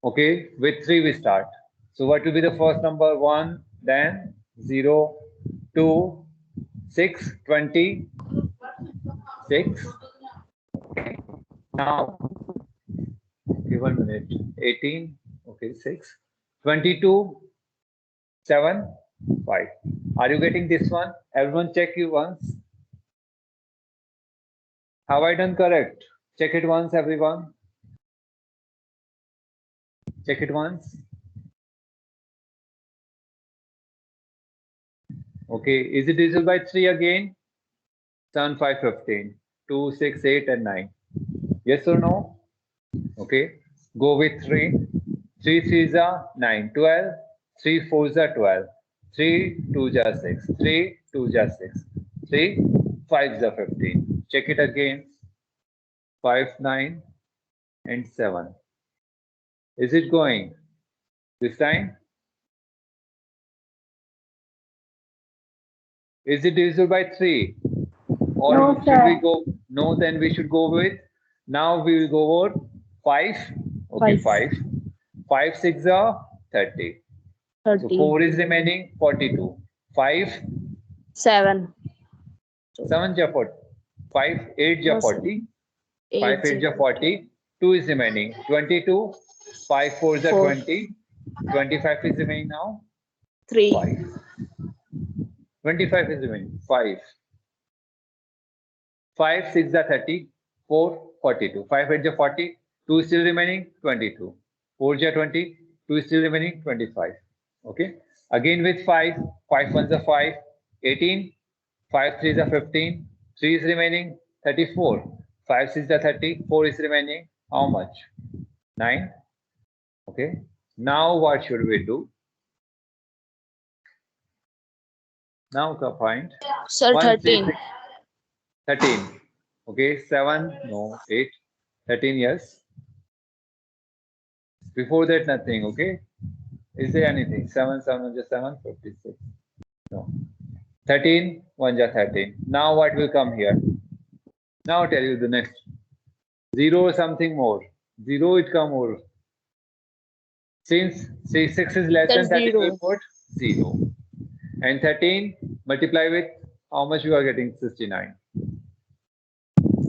Okay, with 3 we start. So what will be the first number? 1, then 0, 2, 6, 26. Okay, now, okay, 1 minute. 18, okay, 6, 22, 7, 5. Are you getting this one? Everyone check you once. Have I done correct? Check it once, everyone. Check it once. Okay, is it divisible by 3 again? 7, 5, 15. 2, 6, 8, and 9. Yes or no? Okay, go with 3. 3 3s are 9, 12. 3 4s are 12. 3 2s are 6. 3 2s are 6. 3 5s are 15. Check it again. 5, 9, and 7. Is it going this time? Is it divisible by 3? Or No, should we sir. go? No, then we should go with. Now we will go over 5. Okay, 5. 5 6 are 30. So 30. 4 is remaining 42. 5 7. 7 ja 40. 5 8 ja No, sir. 40. 5 8 8. ja 40. 2 is remaining 22. 5 4 is 4. 20. 25 is remaining now 3. 5. 25 is remaining 5. 5 6 are 30. 4 42. 5 8 ja 40. 2 is still remaining 22. 4 ja 20. 2 is still remaining 25. Okay. Again with 5. 5 1s are 5. 18. 5 3s are 15. 3 is remaining 34. 5 6 are 30. 4 is remaining how much? 9. Okay. Now what should we do? Now find Sir, 1 3 13. 6 13. Okay. 7 no 8 13 yes. Before that nothing. Okay. Is there anything? 7 7 just 7 56. No. 13 1 just 13. Now what will come here? Now I'll tell you the next. 0 something more. 0 it come more. Since say 6 is less Sir, than 13, we 0. put 0. And 13 multiply with how much you are getting? 69.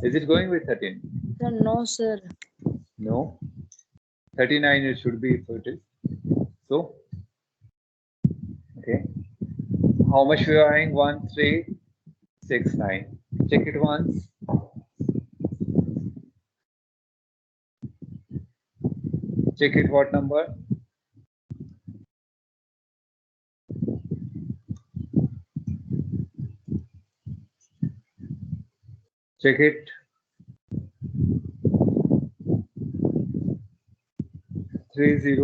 Is it going with 13? Sir, no, sir. No. 39 it should be if it is. So, okay. How much we are having? 1, 3, 6, 9. Check it once. Check it what number? Check it. 30.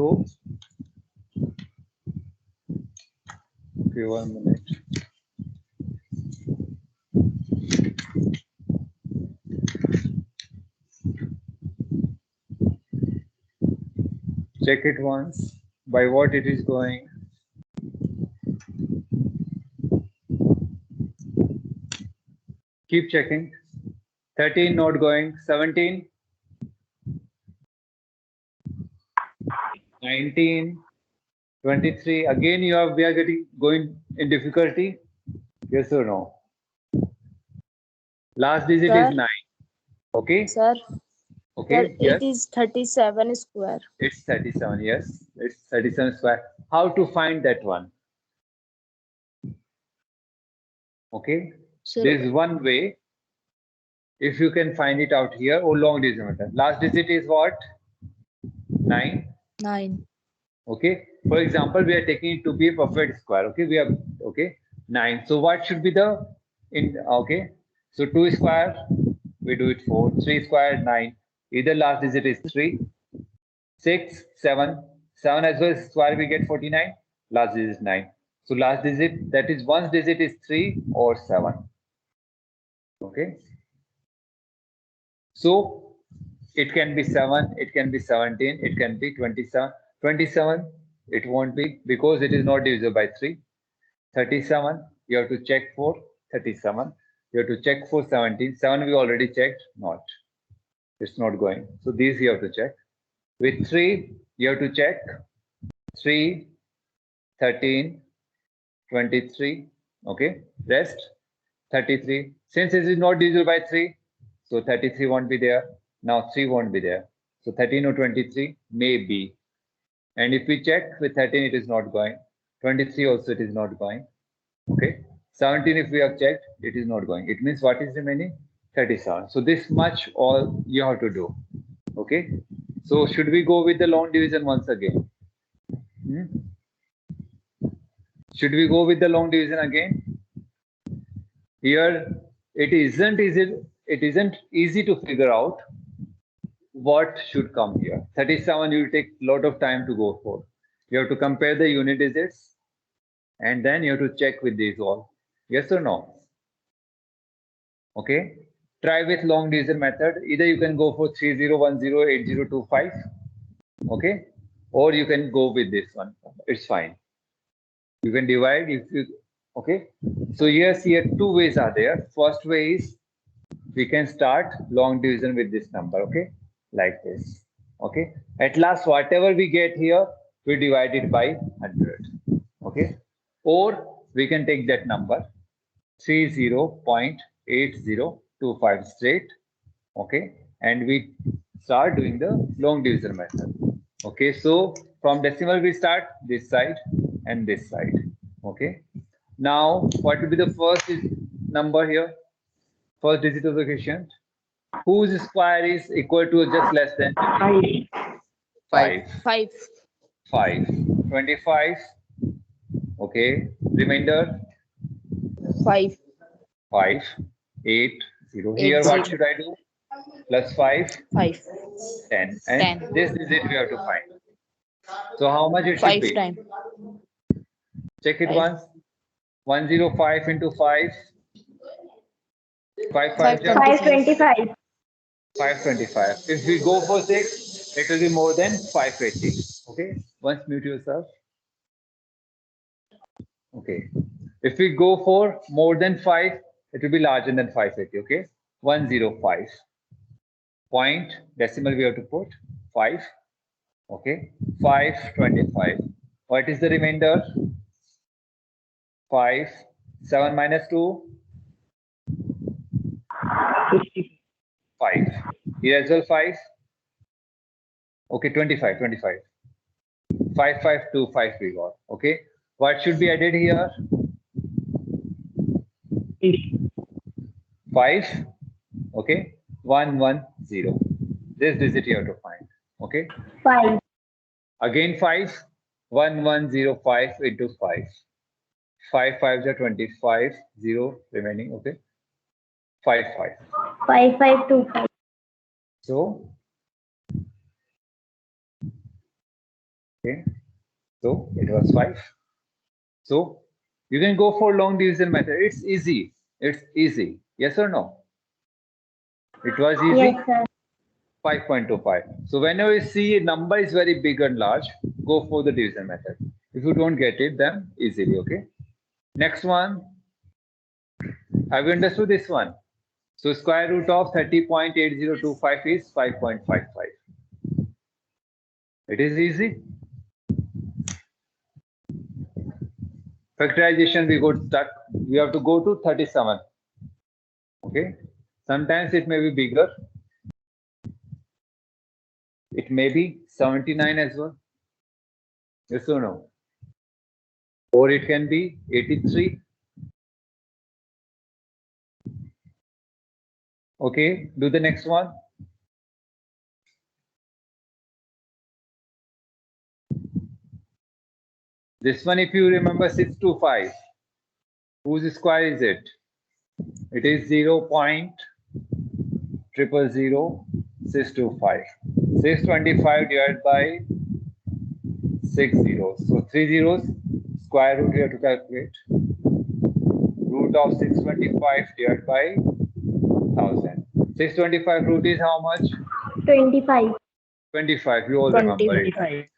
Okay, 1 minute. Check it once. By what it is going? Keep checking. 13 not going. 17. 19. 23. Again we are getting going in difficulty. Yes or no? Last digit Sir, is 9. Okay. sir, Okay. it Yes. is 37 square. It's 37. Yes. It's 37 square. How to find that one? Okay. Sir, There's one way. If you can find it out here, or long decimeter. Last digit is what? 9. 9. Okay. For example, we are taking it to be a perfect square. Okay. We have okay 9. So what should be the in okay? So 2 square we do it 4. 3 square 9. Either last digit is 3. 6, 7. 7 as well as square we get 49. Last digit is 9. So last digit that is one digit is 3 or 7. Okay. So it can be 7, it can be 17, it can be 27. 27 it won't be because it is not divisible by 3. 37 you have to check for 37. You have to check for 17. 7 we already checked, not. It's not going. So these you have to check. With 3, you have to check 3, 13, 23. Okay, rest 33. Since it is not divisible by 3, so 33 won't be there. Now 3 won't be there. So 13 or 23 may be. And if we check with 13, it is not going. 23 also it is not going. Okay. 17, if we have checked, it is not going. It means what is remaining? 37. So this much all you have to do. Okay. So should we go with the long division once again? Should we go with the long division again? Here it isn't easy to figure out what should come here. 37 will take a lot of time to go for. You have to compare the unit digits and then you have to check with these all. Yes or no? Okay. Try with long division method. Either you can go for 30108025. Okay. Or you can go with this one. It's fine. You can divide if you okay. So yes, here two ways are there. First way is we can start long division with this number, okay, like this. Okay, at last whatever we get here, we divide it by 100. Okay, or we can take that number 30.8025 straight. Okay, and we start doing the long division method. Okay, so from decimal we start this side and this side. Okay, now what will be the first number here? First digit of the quotient, whose square is equal to just less than 5. 5. 5. 25. Okay. Remainder 5. 5. 8. 0. Here what should I do? Plus 5. 5. 10. And 10. this digit we have to find. So how much it should 5 be? times. Check it 5. once. 105 into 5. 525. 525. If we go for 6, it will be more than 580. Okay. Once mute yourself. Okay. If we go for more than 5, it will be larger than 580. Okay. 105. Point decimal we have to put 5. Okay. 525. What is the remainder? 5. 7 minus 2. 5. Here as well 5. Okay, 25. 5525 we got. Okay. What should be added here? 5. Okay. 110. This digit you have to find. Okay. 5. Again 5. 1105 into 5. 5 5s are 25. 0 remaining. Okay. 5 5. 5525. So, okay, so it was 5. So you can go for long division method. It's easy. It's easy. Yes or no? It was easy. Yes, sir. 5.25. So whenever you see a number is very big and large, go for the division method. If you don't get it, then easily. Okay. Next one. Have you understood this one? So square root of 30.8025 is 5.55. It is easy. Factorization we got stuck. We have to go to 37. Okay. Sometimes it may be bigger. It may be 79 as well. Yes or no? Or it can be 83. Okay, do the next one. This one, if you remember, 625. Whose square is it? It is 0.000625. 625 divided by 6 zeros. So 3 zeros, square root you have to calculate. Root of 625 divided by 1000. 625 root is how much? 25. 25. You all remember it.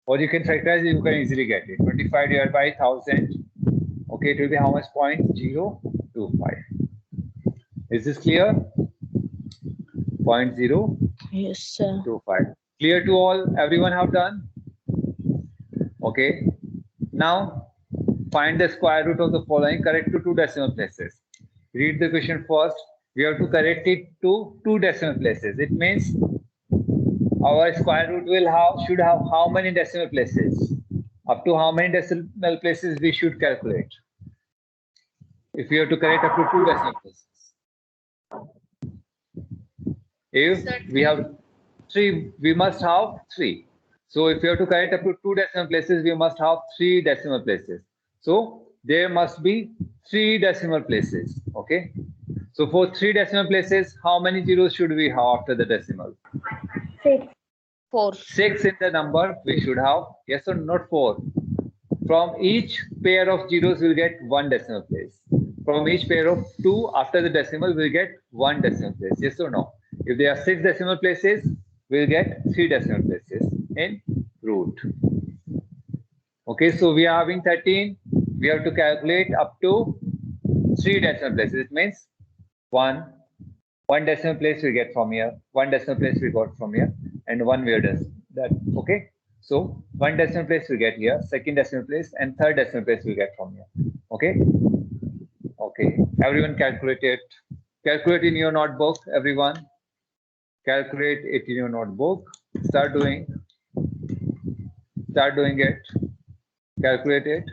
Or you can factorize it, you can easily get it. 25 divided by 1000. Okay, it will be how much? 0.025. Is this clear? 0.025. Yes, sir. Clear to all? Everyone have done? Okay. Now find the square root of the following. Correct to two decimal places. Read the question first. We have to correct it to two decimal places. It means our square root should have how many decimal places? Up to how many decimal places we should calculate? If we have to correct up to two decimal places. If we have three, we must have three. So if we have to correct up to two decimal places, we must have three decimal places. So there must be three decimal places. Okay. So for three decimal places, how many zeros should we have after the decimal? 6. 4. 6 in the number we should have. Yes or not 4? From each pair of zeros, we'll get one decimal place. From each pair of 2 after the decimal, we'll get one decimal place. Yes or no? If there are 6 decimal places, we'll get 3 decimal places in root. Okay, so we are having 13. We have to calculate up to 3 decimal places. It means one decimal place we get from here, one decimal place we got from here, and one we are done that. Okay, so one decimal place we get here, second decimal place, and third decimal place we get from here. Okay. Okay, everyone calculate it. Calculate in your notebook, everyone. Calculate it in your notebook. Start doing it. Calculate it.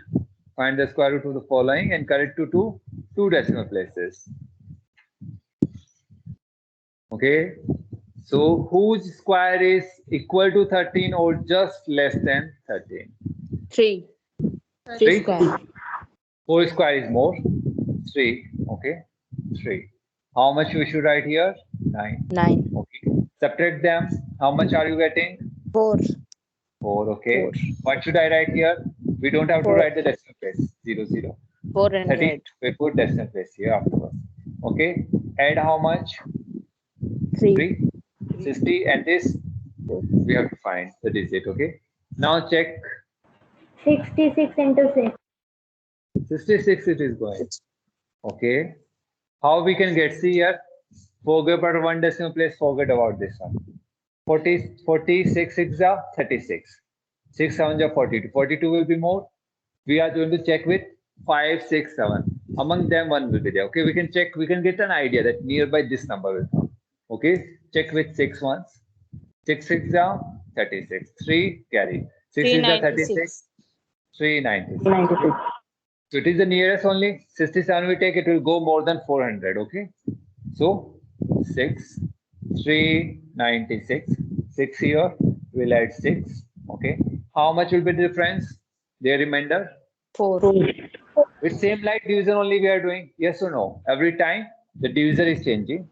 Find the square root of the following and correct to two decimal places. Okay, so whose square is equal to 13 or just less than 13? 3. 3 square. 4 square is more. 3. Okay, 3. How much we should write here? 9. 9. Okay. Subtract them. How much are you getting? 4. 4. Okay. 4. What should I write here? We don't have 4. to write the decimal place. 0, 0. 400. We put decimal place here afterwards. Okay. Add how much? 3. 60, and this we have to find the digit. Okay. Now check. 66 into 6. 66 it is going. Okay. How we can get? See here. Forget about one decimal place. Forget about this one. 46 6 are 36. 6 7 are 42. 42 will be more. We are going to check with 5 6 7. Among them one will be there. Okay. We can check. We can get an idea that nearby this number will come. Okay. Check with 6 ones. 6 6 are 36. 3 carry. 6 is 36. 396. So it is the nearest only. 67 we take, it will go more than 400. Okay. So 6, 396. 6 here. We'll add 6. Okay. How much will be the difference? Their remainder? 4. With same like division only we are doing. Yes or no? Every time the divisor is changing.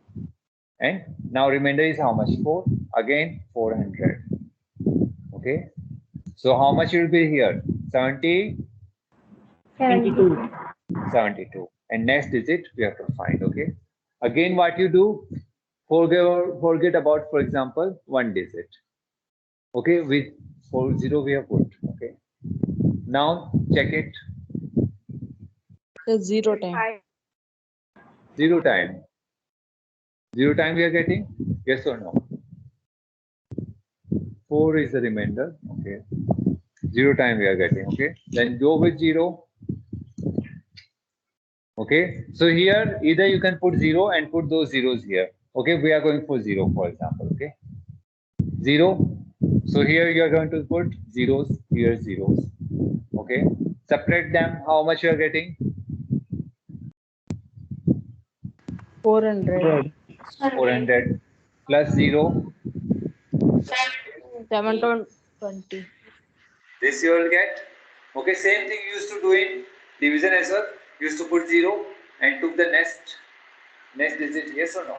And now remainder is how much? 4. Again 400. Okay. So how much will be here? 72. And next digit we have to find. Okay. Again, what you do? Forget about, for example, one digit. Okay. With 40 we have put. Okay. Now check it. 0 time. 0 time. 0 time we are getting? Yes or no? 4 is the remainder. Okay. 0 time we are getting. Okay. Then go with 0. Okay. So here either you can put 0 and put those zeros here. Okay. We are going for 0, for example. Okay. 0. So here you are going to put zeros, here zeros. Okay. Subtract them. How much you are getting? 400. 400 plus 0. 720. This you will get. Okay, same thing you used to do in division as well. You used to put 0 and took the next digit. Yes or no?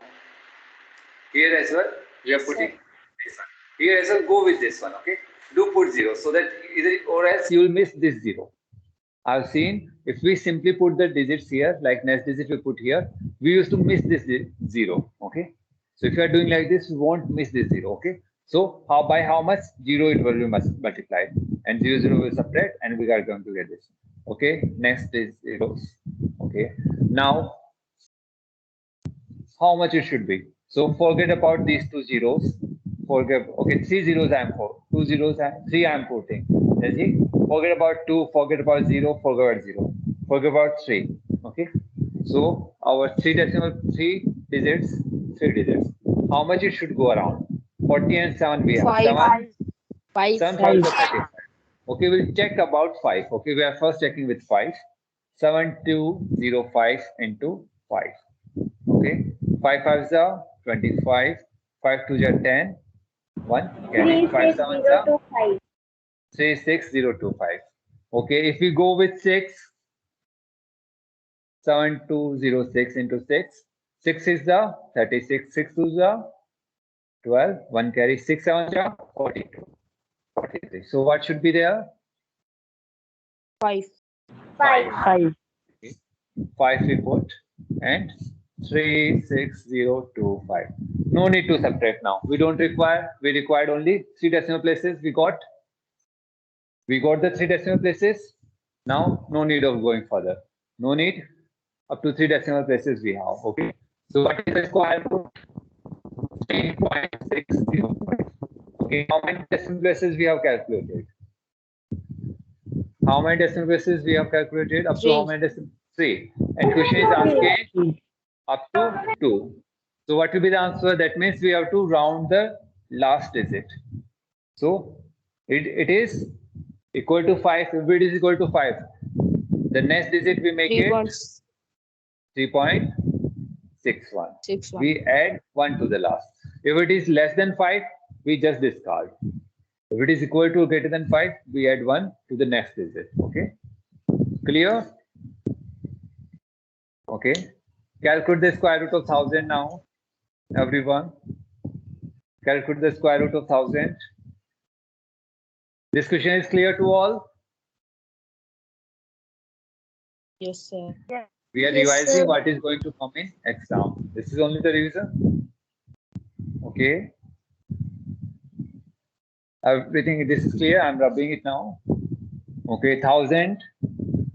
Here as well, we are putting this one. Here as well, go with this one. Okay, do put 0 so that either or else you will miss this 0. I've seen if we simply put the digits here, like next digit we put here, we used to miss this 0. Okay, so if you are doing like this, you won't miss this 0. Okay, so by how much? 0 it will be multiplied, and 0 0 will subtract, and we are going to get this. Okay, next is zeros. Okay, now how much it should be? So forget about these two zeros. Forget. Okay, 3 zeros I am for. 2 zeros, 3 I am putting. Let's forget about 2, forget about 0, forget about 0. Forget about 3. Okay. So our 3 digits, 3 digits. How much it should go around? 40 and 7 we have. 7, 7 5 is 35. Okay, we'll check about 5. Okay, we are first checking with 5. 7205 into 5. Okay, 5 5s are 25, 5 2s are 10, 1 carry, 5 7s are 36025. 36025. Okay, if we go with 6, 7206 into 6, 6 is the 36, 6 2s are 12, 1 carry, 6 7s are 42, 43. So what should be there? 5. 5. 5 we put and 36025. No need to subtract now. We don't require. We required only 3 decimal places. We got the 3 decimal places. Now no need of going further. No need. Up to 3 decimal places we have. Okay. So what is the square root? 3.605. Okay. How many decimal places we have calculated? How many decimal places we have calculated? Up to how many decimal? 3. And question is asking up to 2. So what will be the answer? That means we have to round the last digit. So it is equal to 5. If it is equal to 5, the next digit we make it 3.61. We add 1 to the last. If it is less than 5, we just discard. If it is equal to or greater than 5, we add 1 to the next digit. Okay. Clear? Okay. Calculate the square root of 1000 now. Everyone. Calculate the square root of 1000. This question is clear to all? Yes, sir. We are revising what is going to come in exam. This is only the revision. Okay. Everything, this is clear. I'm rubbing it now. Okay, 1000.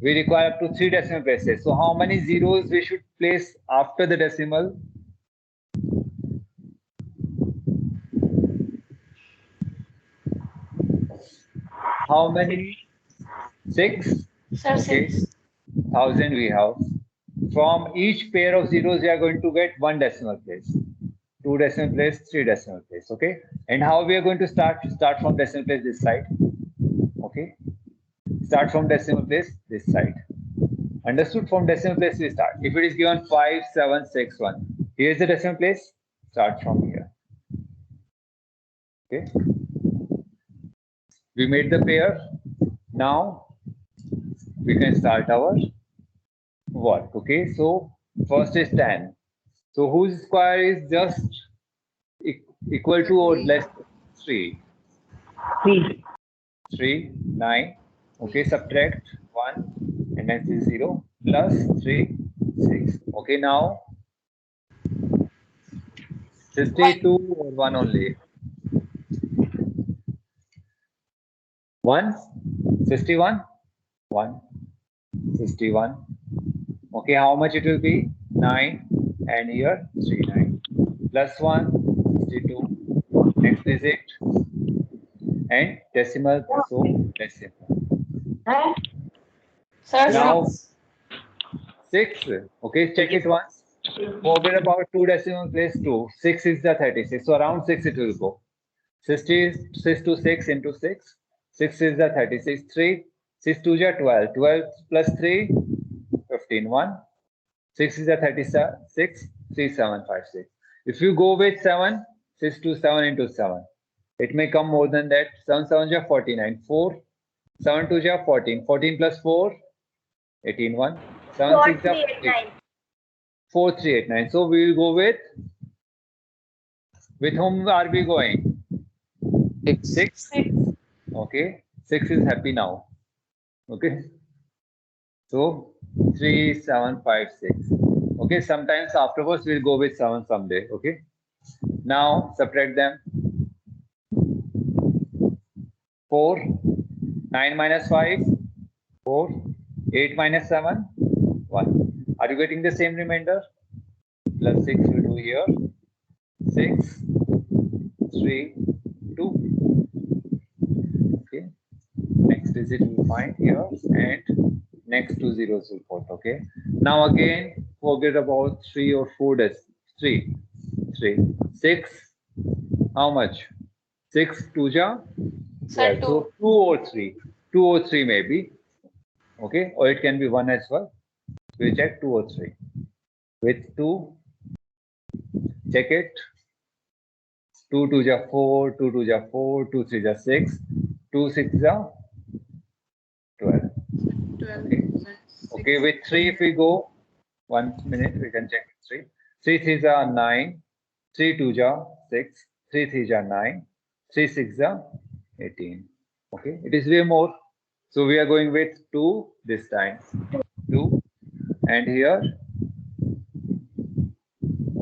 We require up to 3 decimal places. So how many zeros we should place after the decimal? How many? 6? Okay. 1000 we have. From each pair of zeros, we are going to get 1 decimal place. 2 decimal place, 3 decimal place. Okay. And how we are going to start? Start from decimal place this side. Okay. Start from decimal place this side. Understood? From decimal place we start. If it is given 5, 7, 6, 1. Here is the decimal place. Start from here. Okay. We made the pair. Now we can start our work. Okay. So first is 10. So whose square is just equal to or less than 3? 3, 9. Okay, subtract 1 and then 0 plus 3, 6. Okay, now 62 or 1 only? 1? 61? 1. 61. Okay, how much it will be? 9 and here 3, 9. Plus 1, 62. Next digit and decimal, so decimal. Now 6. Okay, check it once. Forget about 2 decimal place 2. 6 is the 36. So around 6 it will go. 6 to 6 into 6. 6 is the 36. 3. 6 to 12. 12 plus 3, 15. 1. 6 is the 36. 3, 7, 5, 6. If you go with 7, 6 to 7 into 7. It may come more than that. 7 7 are 49. 4. 7 2 are 14. 14 plus 4, 18. 1. 7 6 are 14. 4 3 8 9. So we will go with whom are we going? 6. Okay. 6 is happy now. Okay. So 3 7 5 6. Okay. Sometimes afterwards we'll go with 7 someday. Okay. Now subtract them. 4. 9 minus 5. 4. 8 minus 7. 1. Are you getting the same remainder? Plus 6 will do here. 6, 3, digit we find here, and next two zeros will put. Okay. Now again, forget about 3 or 4 digits. 3, 6. How much? 6 2 ja? Sir, 12. So 2 or 3. 2 or 3 maybe. Okay. Or it can be 1 as well. We check 2 or 3. With 2, check it. 2 2 ja 4, 2 2 ja 4, 2 3 ja 6, 2 6 ja 12. 12. Okay. Okay, with 3 if we go, 1 minute we can check 3. 3 3 ja 9, 3 2 ja 6, 3 3 ja 9, 3 6 ja 18. Okay, it is way more. So we are going with 2 this time. 2 and here.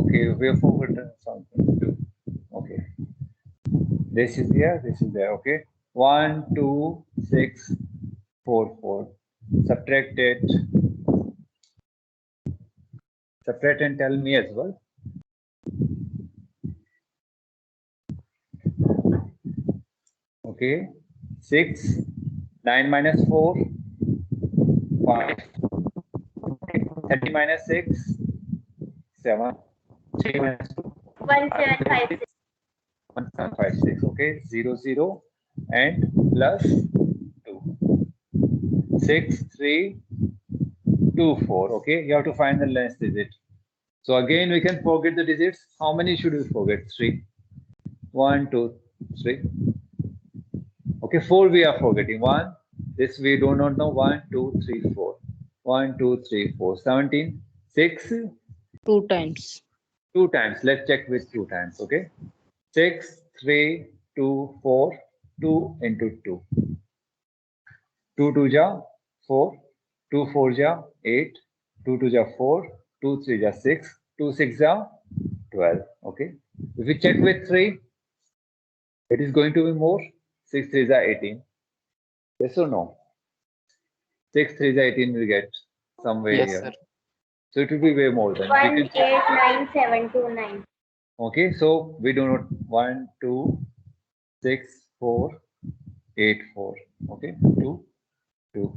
Okay, we have forgotten something. 2. Okay. This is here, this is there. Okay. 1 2 6 4 4. Subtract it. Subtract and tell me as well. Okay. 6. 9 minus 4. 5. Okay. 30 minus 6. 7. 3 minus 2. 1756. 1756. Okay. 0 0 and plus 2. 6 3 2 4. Okay. You have to find the last digit. So again we can forget the digits. How many should we forget? 3. 1 2 3. Okay, 4 we are forgetting. 1. This we do not know. 1 2 3 4. 1 2 3 4. 17. 6. 2 times. 2 times. Let's check with 2 times. Okay. 6 3 2 4. 2 into 2. 2 2 ja 4. 2 4 ja 8. 2 2 ja 4. 2 3 ja 6. 2 6 ja 12. Okay. If we check with 3, it is going to be more. 6 3 ja 18. Yes or no? 6 3 ja 18 we get somewhere Yes, here. sir. So it will be way more than. 189729. Okay, so we do not 1 2 6 4 8 4. Okay, 2 2.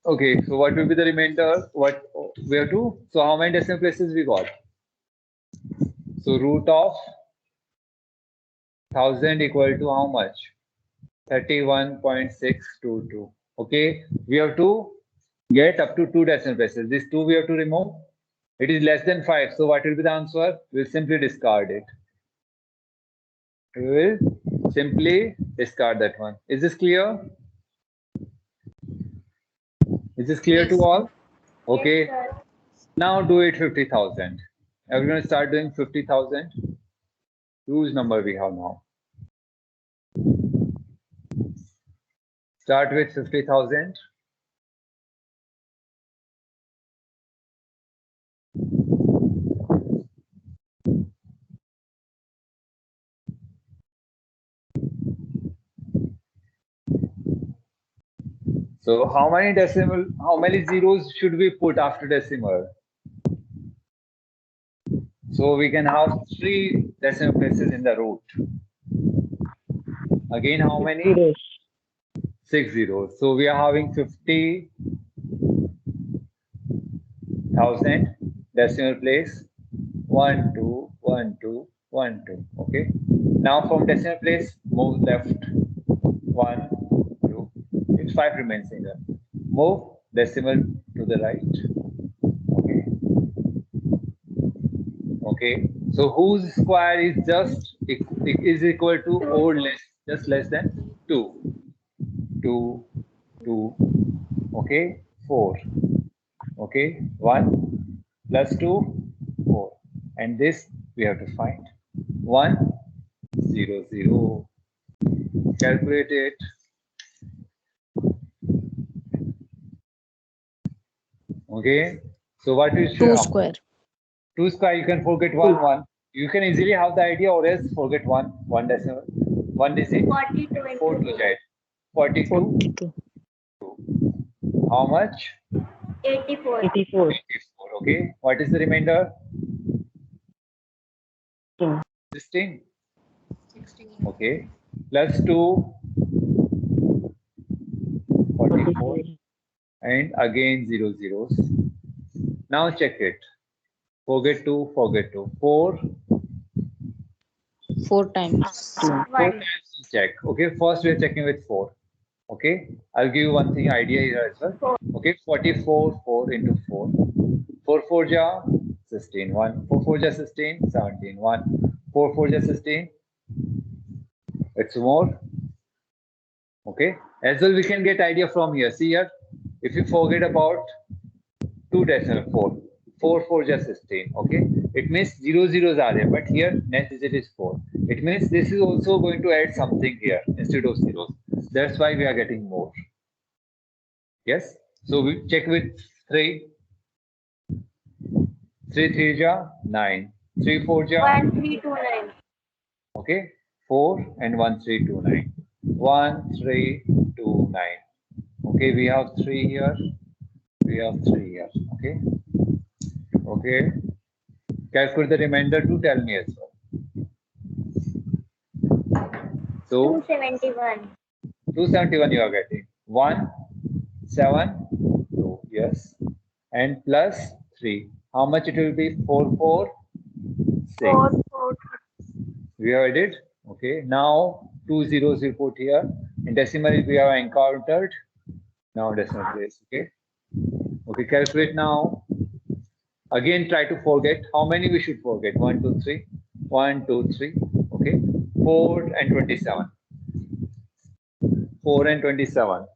Okay, so what will be the remainder? What we have to? So how many decimal places we got? So root of 1000 equal to how much? 31.622. Okay, we have to get up to 2 decimal places. This 2 we have to remove. It is less than 5. So what will be the answer? We'll simply discard it. We will simply discard that one. Is this clear? Is this clear to all? Okay. Yes, sir. Now do it 50,000. Everyone start doing 50,000. Huge number we have now. Start with 50,000. So how many zeros should we put after decimal? So we can have 3 decimal places in the root. Again, how many? Zeros. 6 zeros. So we are having 50,000 decimal place. 1 2 1 2 1 2. Okay. Now from decimal place, move left. 1 2. It's 5 remains in there. Move decimal to the right. Okay. Okay. So whose square is just is equal to or less, just less than 2. 2 2. Okay. 4. Okay. 1 plus 2 4. And this we have to find. 1 0 0. Calculate it. Okay. So what is 2 square. 2 square? You can forget 1 1. You can easily have the idea, or else forget 1 decimal. 1 digit. 42 4 into to that. 42. 42. How much? 84. 84. 84. Okay. What is the remainder? 16. 16. Okay. Plus 2. 24, and again 0 zeros. Now check it. Forget 2, forget 2. 4, 4 times. 4 1. times to check. Okay, first we are checking with 4. Okay, I'll give you one thing idea here as well. 4. Okay, 44, 4 into 4. 4 4 ja 16, 1. 4 4 ja 16, 17, 1. 4 4 ja 16. It's more. Okay, as well we can get idea from here. See here, if you forget about 2 decimal 4, 4 4 ja 16. Okay, it means 0 zeros are there, but here next digit is 4. It means this is also going to add something here instead of zeros. That's why we are getting more. Yes, so we check with 3. 3 3 ja 9. 3 4 ja 1 3 2 9. okay, 4 and 1 3 2 9. 1 3 2 9. Okay, we have 3 here. We have 3 here. Okay. Okay. Calculate the remainder to tell me as well. So 271. 271 you are getting. 1 7 2. Yes. And plus 3. How much it will be? 4 4 6. 4 4. We have added. Okay. Now 2 zeros we put here. In decimal we have encountered. Now decimal place. Okay. Okay. Calculate now. Again try to forget. How many we should forget? 1 2 3. 1 2 3. Okay. 4 and 27. 4 and 27.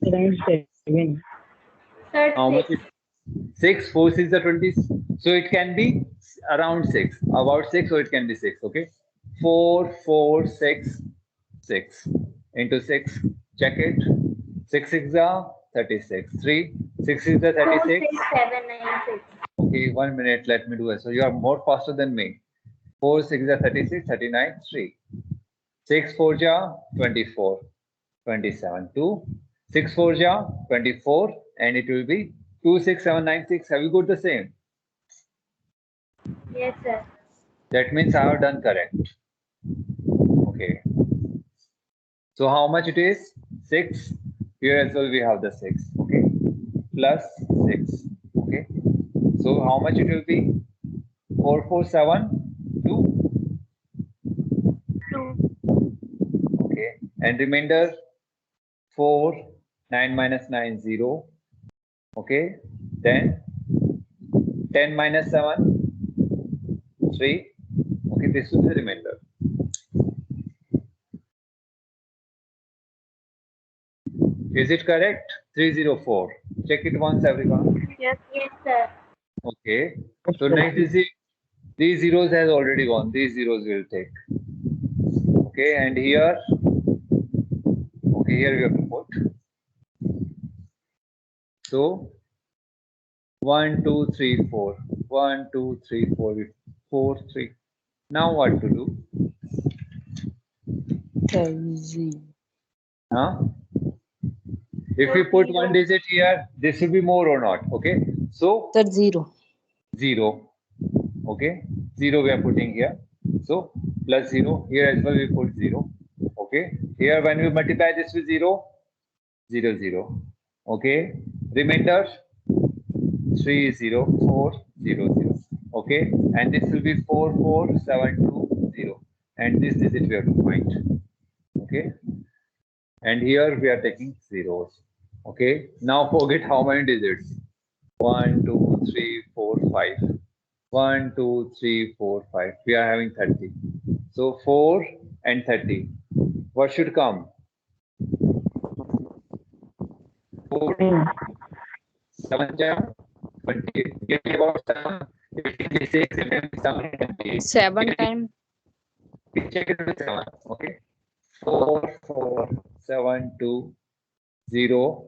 Around 7. Third How much 6. is 6? 4 6 are 20. So it can be around 6. About 6, or it can be 6. Okay. 4 4 6 6 into 6. Check it. 6 6 are 36. 3 6 is the 2 36. 6 7 9 6. Okay, 1 minute. Let me do it. So you are more faster than me. 4 6 are 36. 39. 3. 6 4 ja 24. 27. 2. 6 4 ja 24. And it will be 2 6 7 9 6. Have you got the same? Yes, sir. That means I have done correct. Okay. So how much it is? 6. Here as well we have the 6. Okay. Plus 6. Okay. So how much it will be? 4 4 7 2. 2. Okay. And remainder 4 9 minus 9 0. Okay. Then 10 minus 7 3. Okay. This will be the remainder. Is it correct? 304. Check it once, everyone. Yes, sir. Okay. So next is it. These zeros has already gone. These zeros will take. Okay, and here. Okay, here we have to put. So 1, 2, 3, 4. 1, 2, 3, 4. 4, 3. Now what to do? Huh? If we put one digit here, this will be more or not. Okay. So That's 0. 0. Okay. 0 we are putting here. So plus 0. Here as well we put 0. Okay. Here when we multiply this with 0, 0 0. Okay. Remainder 3 0 4 0 0. Okay. And this will be 4 4 7 2 0. And this digit we have to find. Okay. And here we are taking zeros. Okay. Now forget how many digits. 1 2 3 4 5. 1 2 3 4 5. We are having 30. So 4 and 30. What should come? 4 7 20. Give me about 7. 56 7 28. 7 times. Check it with 7. Okay. 4 4 7 2 0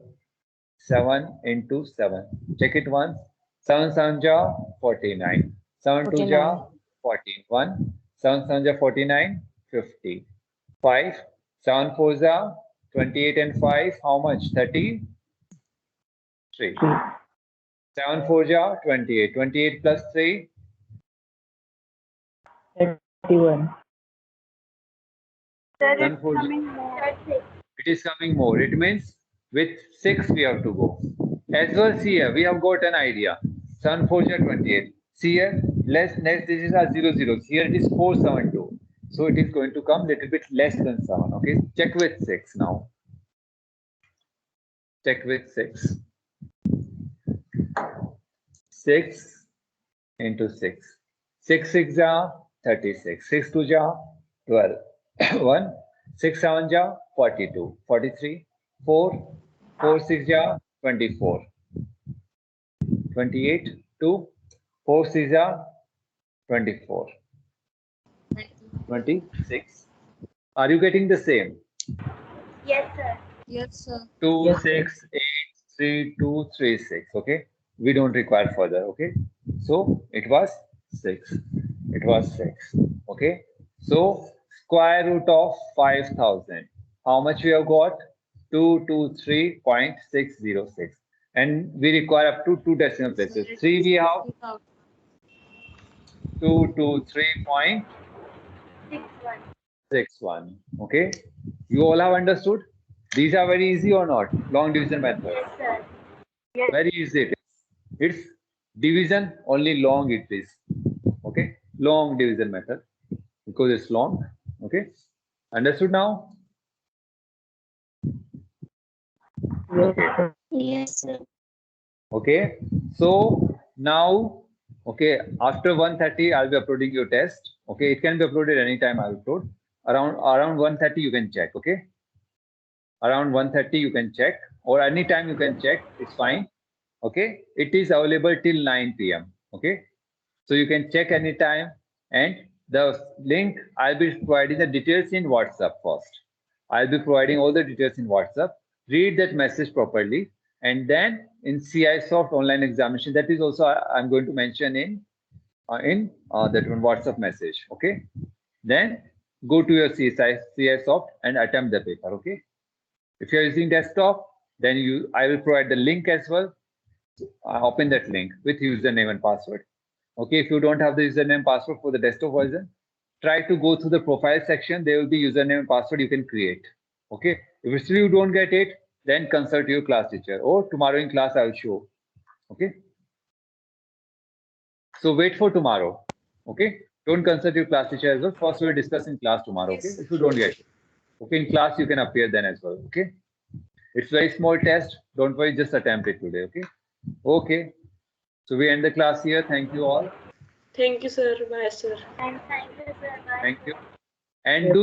7 into 7. Check it once. 7 7 ja 49. 7 2 ja 14. 1. 7 7 ja 49. 50. 5. 7 4 ja 28 and 5. How much? 33. 7 4 ja 28. 28 plus 3. 31. Sir, 7 4 ja, third 6. it is coming more. It means with 6 we have to go. As well, see here, we have got an idea. 7 4 are 28. See here, next digits are 0 0. Here it is 472. So it is going to come little bit less than 7. Okay, check with 6 now. Check with 6. 6 into 6. 6 6 ja 36. 6 2 ja 12. 1 6 7 ja 42. 43. 4 4 6 ja 24. 28 2 4 6 ja 24. 26. Are you getting the same? Yes, sir. Yes, sir. 2 Yes, 6 8 3 2 3 6. Okay, we don't require further. Okay, so it was 6. It was 6. Okay, so square root of 5000. How much we have got? 223.606. And we require up to 2 decimal places. 3 we have 223.61. 6 1. Okay, you all have understood? These are very easy or not? Long division method. Yes, sir. Very easy it is. It's division, only long it is. Okay, long division method because it's long. Okay, understood now? Yes, sir. Yes, sir. Okay, so now, okay, after 1:30 I'll be uploading your test. Okay, it can be uploaded anytime I'll upload. Around 1:30 you can check. Okay, around 1:30 you can check, or anytime you can check. It's fine. Okay, it is available till 9 p.m. Okay, so you can check anytime, and the link I'll be providing the details in WhatsApp first. I'll be providing all the details in WhatsApp. Read that message properly, and then in CI Soft online examination, that is also I'm going to mention in that one WhatsApp message. Okay, then go to your CI Soft and attempt the paper. Okay, if you're using desktop, then I will provide the link as well. Open that link with username and password. Okay, if you don't have the username and password for the desktop version, try to go to the profile section. There will be username and password you can create. Okay, if still you don't get it, then consult your class teacher, or tomorrow in class I will show. Okay, so wait for tomorrow. Okay, don't consult your class teacher as well. First we'll discuss in class tomorrow. Okay, if you don't get it, okay, in class you can appear then as well. Okay, it's very small test. Don't worry, just attempt it today. Okay. Okay. So we end the class here. Thank you all. Thank you, sir. Bye, sir. And thank you, sir. Bye. Thank you. And do